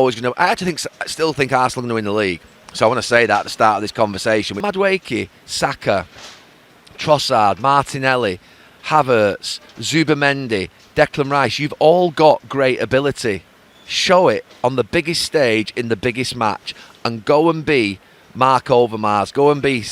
I actually still think Arsenal are going to win the league. So I want to say that at the start of this conversation. With Madueke, Saka, Trossard, Martinelli, Havertz, Zubamendi, Declan Rice, you've all got great ability. Show it on the biggest stage in the biggest match and go and be Mark Overmars, go and be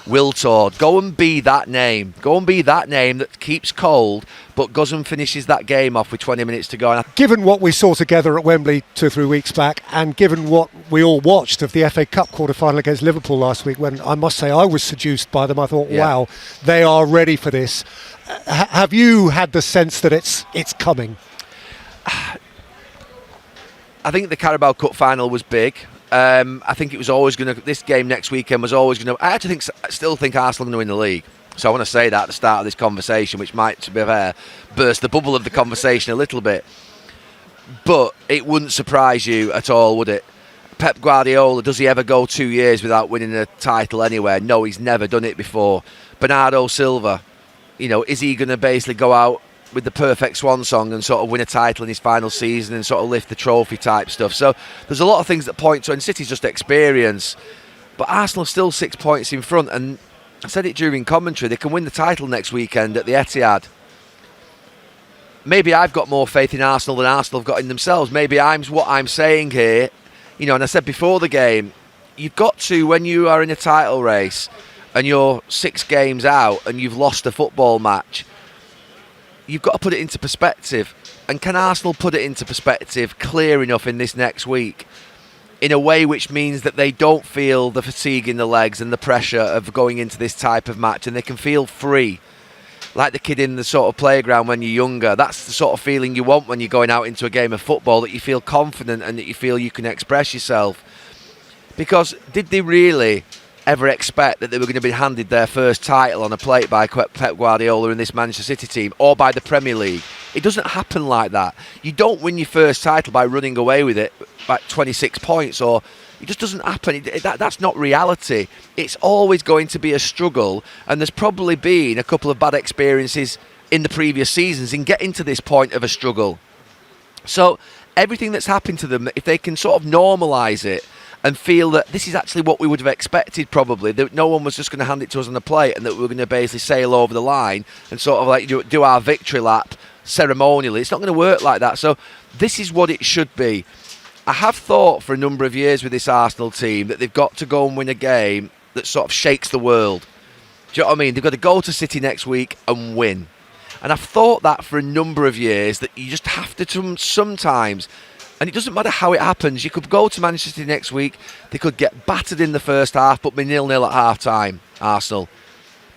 Will Todd, go and be that name. Go and be that name that keeps cold but goes and finishes that game off with 20 minutes to go. Given what we saw together at Wembley 2 or 3 weeks back, and given what we all watched of the FA Cup quarter-final against Liverpool last week, when I must say I was seduced by them, I thought, wow, they are ready for this. Have you had the sense that it's coming? I think the Carabao Cup final was big. I think it was always going to. This game next weekend was always going to. I actually still think Arsenal are going to win the league. So I want to say that at the start of this conversation, which might, to be fair, burst the bubble of the conversation a little bit. But it wouldn't surprise you at all, would it? Pep Guardiola, does he ever go 2 years without winning a title anywhere? No, he's never done it before. Bernardo Silva, is he going to basically go out with the perfect swan song and sort of win a title in his final season and sort of lift the trophy type stuff? So there's a lot of things that point to, and City's just experience. But Arsenal are still 6 points in front, and I said it during commentary, they can win the title next weekend at the Etihad. Maybe I've got more faith in Arsenal than Arsenal have got in themselves. Maybe what I'm saying here, and I said before the game, you've got to, when you are in a title race and you're 6 games out and you've lost a football match, you've got to put it into perspective. And can Arsenal put it into perspective clear enough in this next week, in a way which means that they don't feel the fatigue in the legs and the pressure of going into this type of match, and they can feel free, like the kid in the sort of playground when you're younger? That's the sort of feeling you want when you're going out into a game of football, that you feel confident and that you feel you can express yourself. Because did they really ever expect that they were going to be handed their first title on a plate by Pep Guardiola and this Manchester City team, or by the Premier League? It doesn't happen like that. You don't win your first title by running away with it by 26 points, or it just doesn't happen. That's not reality. It's always going to be a struggle, and there's probably been a couple of bad experiences in the previous seasons in getting to this point of a struggle. So everything that's happened to them, if they can sort of normalise it and feel that this is actually what we would have expected, probably, that no one was just going to hand it to us on a plate and that we were going to basically sail over the line and sort of like do our victory lap ceremonially. It's not going to work like that. So this is what it should be. I have thought for a number of years with this Arsenal team that they've got to go and win a game that sort of shakes the world. Do you know what I mean? They've got to go to City next week and win. And I've thought that for a number of years, that you just have to sometimes. And it doesn't matter how it happens. You could go to Manchester City next week. They could get battered in the first half, but be 0-0 at half-time, Arsenal.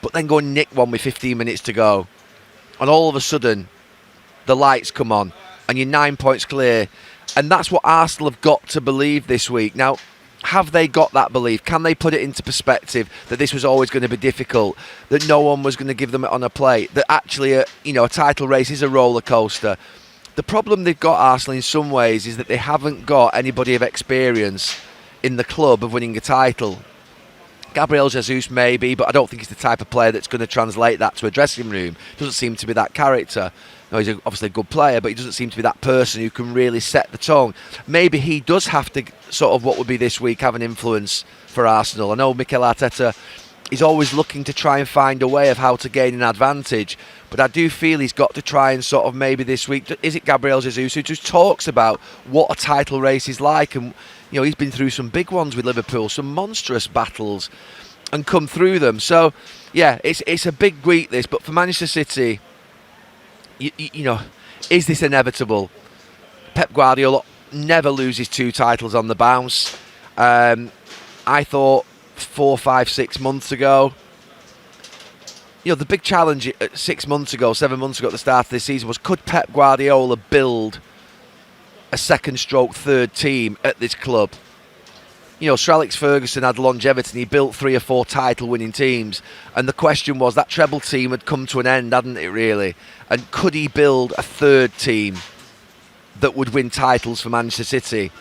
But then go and nick one with 15 minutes to go. And all of a sudden, the lights come on and you're 9 points clear. And that's what Arsenal have got to believe this week. Now, have they got that belief? Can they put it into perspective that this was always going to be difficult, that no one was going to give them it on a plate, that actually a title race is a roller coaster? The problem they've got, Arsenal, in some ways, is that they haven't got anybody of experience in the club of winning a title. Gabriel Jesus maybe, but I don't think he's the type of player that's going to translate that to a dressing room. Doesn't seem to be that character. No, he's obviously a good player, but he doesn't seem to be that person who can really set the tone. Maybe he does have to, sort of what would be this week, have an influence for Arsenal. I know Mikel Arteta is always looking to try and find a way of how to gain an advantage, but I do feel he's got to try and sort of maybe this week, is it Gabriel Jesus who just talks about what a title race is like? And he's been through some big ones with Liverpool, some monstrous battles, and come through them. So yeah, it's a big week this, but for Manchester City, is this inevitable? Pep Guardiola never loses 2 titles on the bounce. I thought 4, 5, 6 months ago, the big challenge 6 months ago, 7 months ago at the start of this season was, could Pep Guardiola build a third team at this club? Sir Alex Ferguson had longevity and he built 3 or 4 title-winning teams. And the question was, that treble team had come to an end, hadn't it, really? And could he build a third team that would win titles for Manchester City?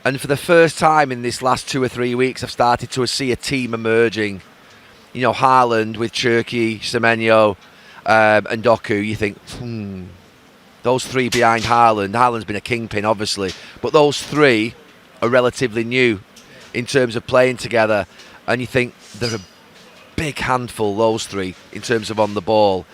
And for the first time in this last 2 or 3 weeks, I've started to see a team emerging. Haaland with Cherki, Semenyo and Doku. You think, Those three behind Haaland. Haaland's been a kingpin, obviously, but those three are relatively new in terms of playing together. And you think they're a big handful, those three, in terms of on the ball.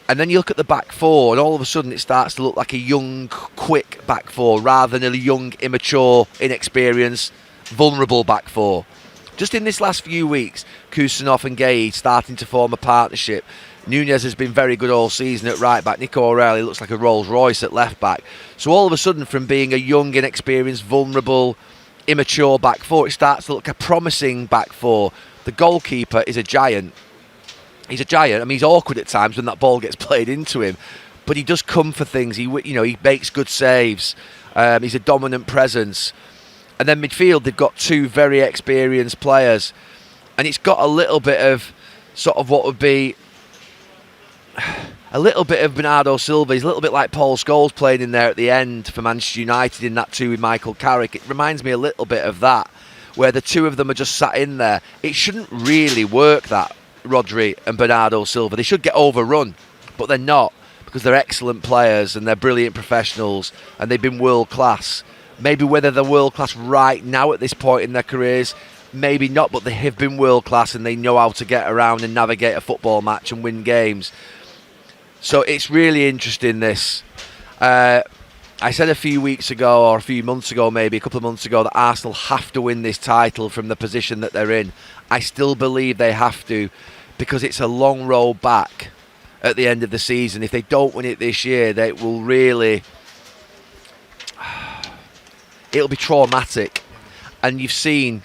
And then you look at the back four, and all of a sudden it starts to look like a young, quick back four rather than a young, immature, inexperienced, vulnerable back four. Just in this last few weeks, Kusanov and Gay starting to form a partnership. Nunez has been very good all season at right back. Nico O'Reilly looks like a Rolls Royce at left back. So all of a sudden, from being a young, inexperienced, vulnerable, immature back four, it starts to look a promising back four. The goalkeeper is a giant. He's a giant. I mean, he's awkward at times when that ball gets played into him, but he does come for things. He makes good saves. He's a dominant presence. And then midfield, they've got two very experienced players, and it's got a little bit of sort of what would be a little bit of Bernardo Silva. He's a little bit like Paul Scholes playing in there at the end for Manchester United in that two with Michael Carrick. It reminds me a little bit of that, where the two of them are just sat in there. It shouldn't really work, that, Rodri and Bernardo Silva. They should get overrun, but they're not, because they're excellent players and they're brilliant professionals and they've been world class. Maybe whether they're world class right now at this point in their careers, maybe not, but they have been world class and they know how to get around and navigate a football match and win games. So it's really interesting, this. I said a few weeks ago, or a few months ago, maybe a couple of months ago, that Arsenal have to win this title from the position that they're in. I still believe they have to, because it's a long road back at the end of the season. If they don't win it this year, they will really... it'll be traumatic. And you've seen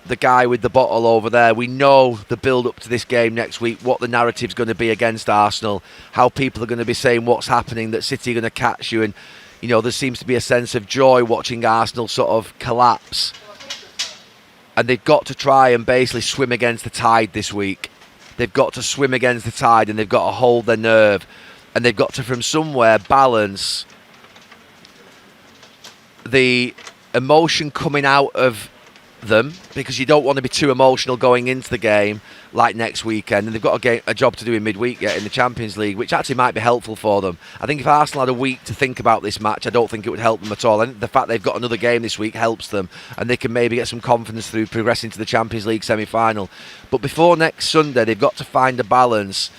the guy with the bottle over there. We know the build-up to this game next week, what the narrative's going to be against Arsenal, how people are going to be saying what's happening, that City are going to catch you. And, you know, there seems to be a sense of joy watching Arsenal sort of collapse. And they've got to try and basically swim against the tide this week. They've got to swim against the tide, and they've got to hold their nerve. And they've got to, from somewhere, balance the emotion coming out of them, because you don't want to be too emotional going into the game like next weekend. And they've got a job to do in midweek yet in the Champions League, which actually might be helpful for them. I think if Arsenal had a week to think about this match, I don't think it would help them at all. And the fact they've got another game this week helps them, and they can maybe get some confidence through progressing to the Champions League semi-final. But before next Sunday, they've got to find a balance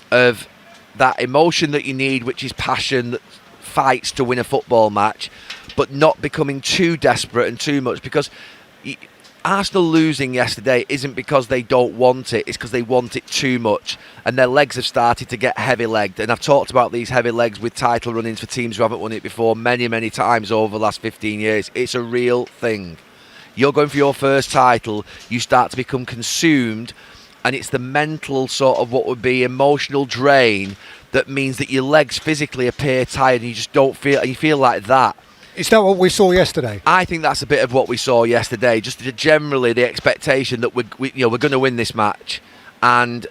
of that emotion that you need, which is passion that fights to win a football match, but not becoming too desperate and too much, because Arsenal losing yesterday isn't because they don't want it, it's because they want it too much, and their legs have started to get heavy-legged. And I've talked about these heavy legs with title run-ins for teams who haven't won it before many, many times over the last 15 years. It's a real thing. You're going for your first title, you start to become consumed, and it's the mental sort of what would be emotional drain that means that your legs physically appear tired, and you just don't feel, and you feel like that. Is that what we saw yesterday? I think that's a bit of what we saw yesterday. Just generally the expectation that we're going to win this match, and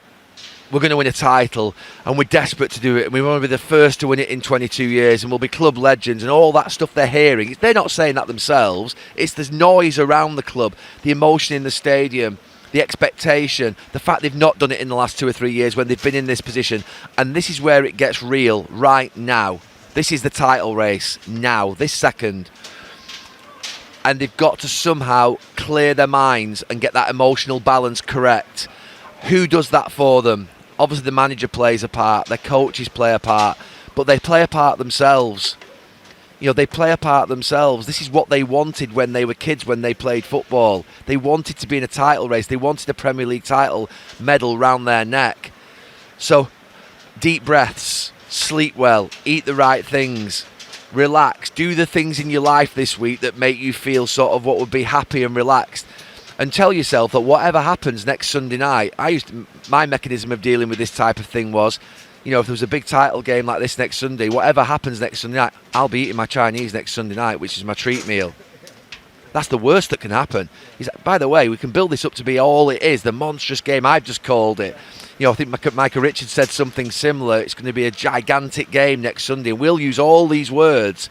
we're going to win a title, and we're desperate to do it, and we want to be the first to win it in 22 years, and we'll be club legends, and all that stuff they're hearing. They're not saying that themselves. It's this noise around the club, the emotion in the stadium, the expectation, the fact they've not done it in the last 2 or 3 years when they've been in this position. And this is where it gets real right now. This is the title race now, this second. And they've got to somehow clear their minds and get that emotional balance correct. Who does that for them? Obviously the manager plays a part, their coaches play a part, but they play a part themselves. You know, they play a part themselves. This is what they wanted when they were kids, when they played football. They wanted to be in a title race. They wanted a Premier League title medal round their neck. So, deep breaths. Sleep well, eat the right things, relax, do the things in your life this week that make you feel sort of what would be happy and relaxed, and tell yourself that whatever happens next Sunday night, my mechanism of dealing with this type of thing was, you know, if there was a big title game like this next Sunday, whatever happens next Sunday night, I'll be eating my Chinese next Sunday night, which is my treat meal. That's the worst that can happen. By the way, we can build this up to be all it is, the monstrous game I've just called it. You know, I think Michael Richards said something similar. It's going to be a gigantic game next Sunday. We'll use all these words.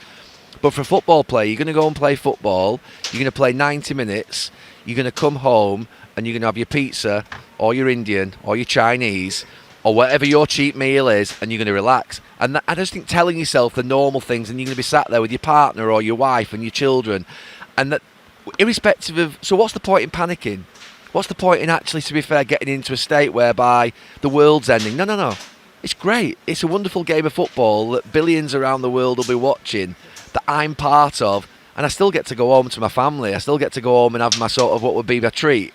But for a football player, you're going to go and play football. You're going to play 90 minutes. You're going to come home and you're going to have your pizza or your Indian or your Chinese. or whatever your cheap meal is, and you're going to relax. And I just think telling yourself the normal things, and you're going to be sat there with your partner or your wife and your children, and that irrespective of... So what's the point in panicking? What's the point in actually, to be fair, getting into a state whereby the world's ending? No. It's great. It's a wonderful game of football that billions around the world will be watching, that I'm part of, and I still get to go home to my family. I still get to go home and have my sort of what would be my treat.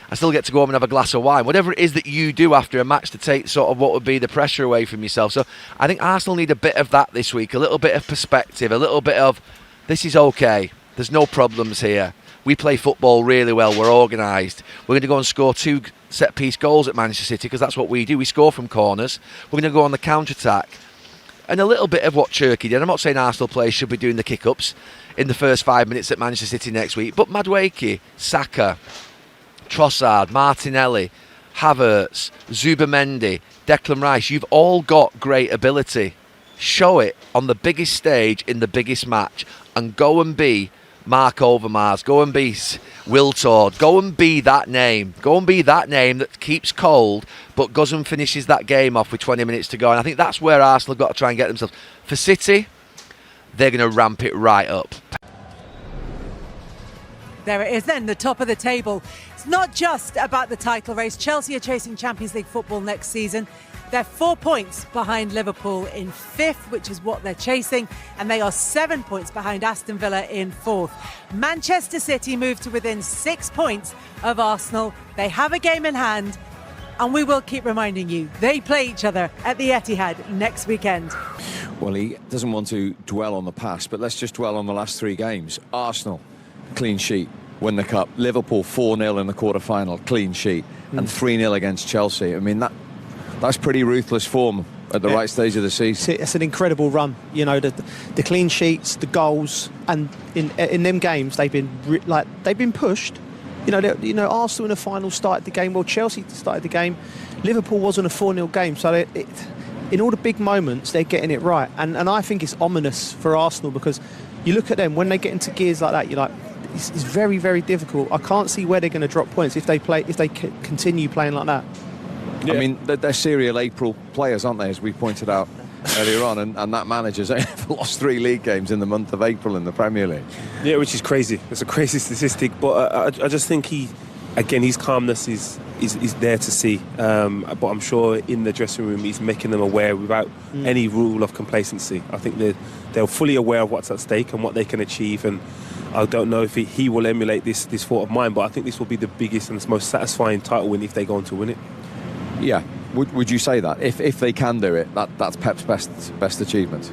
I still get to go home and have a glass of wine. Whatever it is that you do after a match to take sort of what would be the pressure away from yourself. So I think Arsenal need a bit of that this week, a little bit of perspective, a little bit of, this is okay. There's no problems here. We play football really well. We're organised. We're going to go and score 2 set-piece goals at Manchester City because that's what we do. We score from corners. We're going to go on the counter-attack. And a little bit of what Cherky did. I'm not saying Arsenal players should be doing the kick-ups in the first 5 minutes at Manchester City next week. But Madueke, Saka, Trossard, Martinelli, Havertz, Zubamendi, Declan Rice, you've all got great ability. Show it on the biggest stage in the biggest match and go and be Mark Overmars, go and be Will Todd, go and be that name. Go and be that name that keeps cold but goes and finishes that game off with 20 minutes to go. And I think that's where Arsenal have got to try and get themselves. For City, they're going to ramp it right up. There it is then, the top of the table. It's not just about the title race. Chelsea are chasing Champions League football next season. They're 4 points behind Liverpool in 5th, which is what they're chasing, and they are 7 points behind Aston Villa in 4th. Manchester City moved to within 6 points of Arsenal. They have a game in hand, and we will keep reminding you, they play each other at the Etihad next weekend. Well, he doesn't want to dwell on the past, but let's just dwell on the last 3 games. Arsenal, clean sheet, win the cup. Liverpool 4-0 in the quarter-final, clean sheet, and 3-0 against Chelsea. I mean, that's pretty ruthless form at the right stage of the season. It's an incredible run. You know, the clean sheets, the goals, and in them games they've been pushed. You know, Arsenal in the final started the game well. Chelsea started the game. Liverpool wasn't a 4-0 game, so in all the big moments they're getting it right. And I think it's ominous for Arsenal because you look at them when they get into gears like that. You're like, it's very, very difficult. I can't see where they're going to drop points if they continue playing like that. Yeah. I mean, they're serial April players, aren't they, as we pointed out earlier on, and that manager's lost 3 league games in the month of April in the Premier League. Yeah, which is crazy. It's a crazy statistic, but I just think his calmness is there to see, but I'm sure in the dressing room he's making them aware without any rule of complacency. I think they're fully aware of what's at stake and what they can achieve, and I don't know if he will emulate this thought of mine, but I think this will be the biggest and most satisfying title win if they go on to win it. Yeah, would you say that? If they can do it, that's Pep's best achievement?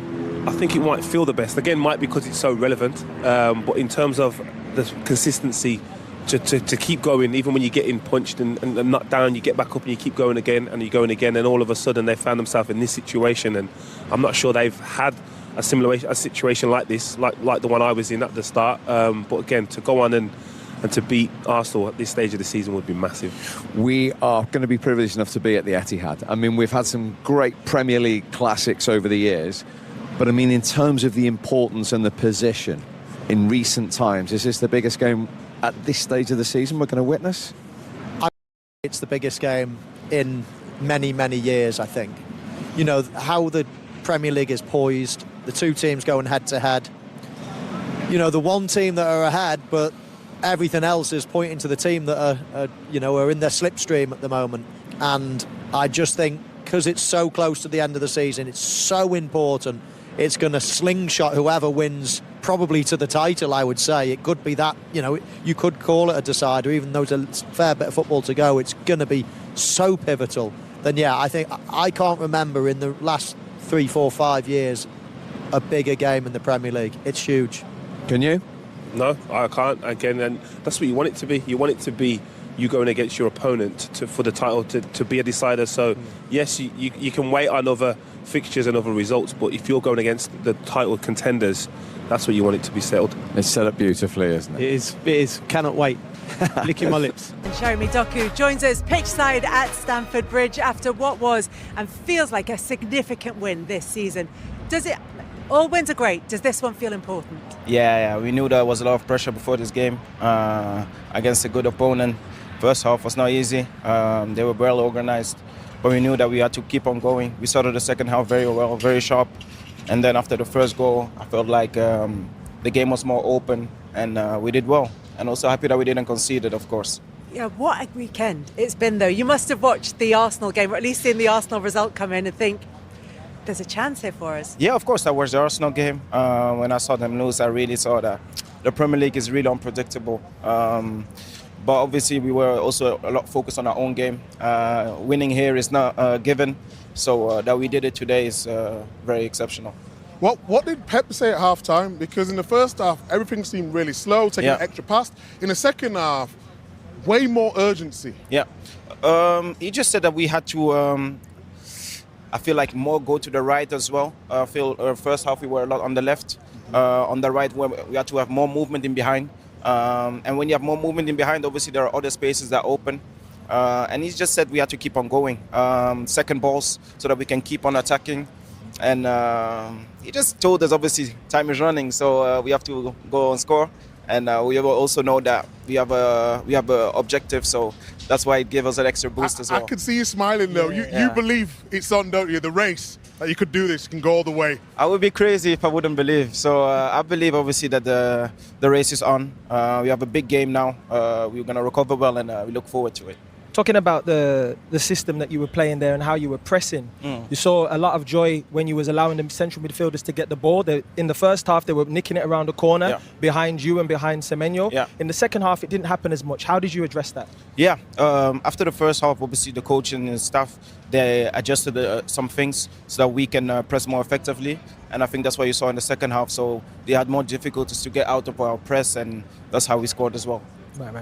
I think it might feel the best. Again, might because it's so relevant, but in terms of the consistency to keep going, even when you're getting punched and knocked down, you get back up and you keep going again, and you're going again, and all of a sudden they found themselves in this situation, and I'm not sure they've had a situation like this, like the one I was in at the start. But again, to go on and to beat Arsenal at this stage of the season would be massive. We are going to be privileged enough to be at the Etihad. I mean, we've had some great Premier League classics over the years, but I mean, in terms of the importance and the position in recent times, is this the biggest game at this stage of the season we're going to witness? It's the biggest game in many, many years, I think. You know, how the Premier League is poised, the 2 teams going head-to-head. You know, the one team that are ahead, but everything else is pointing to the team that are in their slipstream at the moment. And I just think, because it's so close to the end of the season, it's so important. It's going to slingshot whoever wins probably to the title, I would say. It could be that, you could call it a decider, even though there's a fair bit of football to go. It's going to be so pivotal. Then, yeah, I think I can't remember in the last 3, 4, 5 years a bigger game in the Premier League. It's huge. Can you? No, I can't. Again, and that's what you want it to be. You want it to be you going against your opponent for the title to be a decider. So, yes, you can wait on other fixtures and other results, but if you're going against the title contenders, that's what you want it to be settled. It's set up beautifully, isn't it? It is. Cannot wait. Licking my lips. And Jeremy Doku joins us pitchside at Stamford Bridge after what was and feels like a significant win this season. All wins are great. Does this one feel important? Yeah. We knew there was a lot of pressure before this game against a good opponent. First half was not easy. They were well organised. but we knew that we had to keep on going. We started the second half very well, very sharp, and then after the first goal, I felt like the game was more open, and we did well. And also happy that we didn't concede it, of course. Yeah, what a weekend it's been, though. You must have watched the Arsenal game, or at least seen the Arsenal result come in and think, there's a chance here for us. Yeah, of course, I watched the Arsenal game. When I saw them lose, I really saw that the Premier League is really unpredictable. But obviously, we were also a lot focused on our own game. Winning here is not given, so that we did it today is very exceptional. What did Pep say at half-time? Because in the first half, everything seemed really slow, taking an extra pass. In the second half, way more urgency. Yeah. He just said that we had to, I feel like, more go to the right as well. I feel first half we were a lot on the left. On the right, we had to have more movement in behind. And when you have more movement in behind, obviously there are other spaces that open. And he just said we had to keep on going. Second balls so that we can keep on attacking. And he just told us, obviously, time is running, so we have to go and score. And we also know that we have a objective, so that's why it gave us an extra boost as well. I could see you smiling though. You believe it's on, don't you? The race, that you could do this, you can go all the way. I would be crazy if I wouldn't believe. So I believe, obviously, that the race is on. We have a big game now. We're going to recover well, and we look forward to it. Talking about the system that you were playing there and how you were pressing, you saw a lot of joy when you was allowing the central midfielders to get the ball. In the first half, they were nicking it around the corner behind you and behind Semenyo. Yeah. In the second half, it didn't happen as much. How did you address that? Yeah, after the first half, obviously the coaching and staff, they adjusted some things so that we can press more effectively. And I think that's what you saw in the second half. So they had more difficulties to get out of our press, and that's how we scored as well. Right.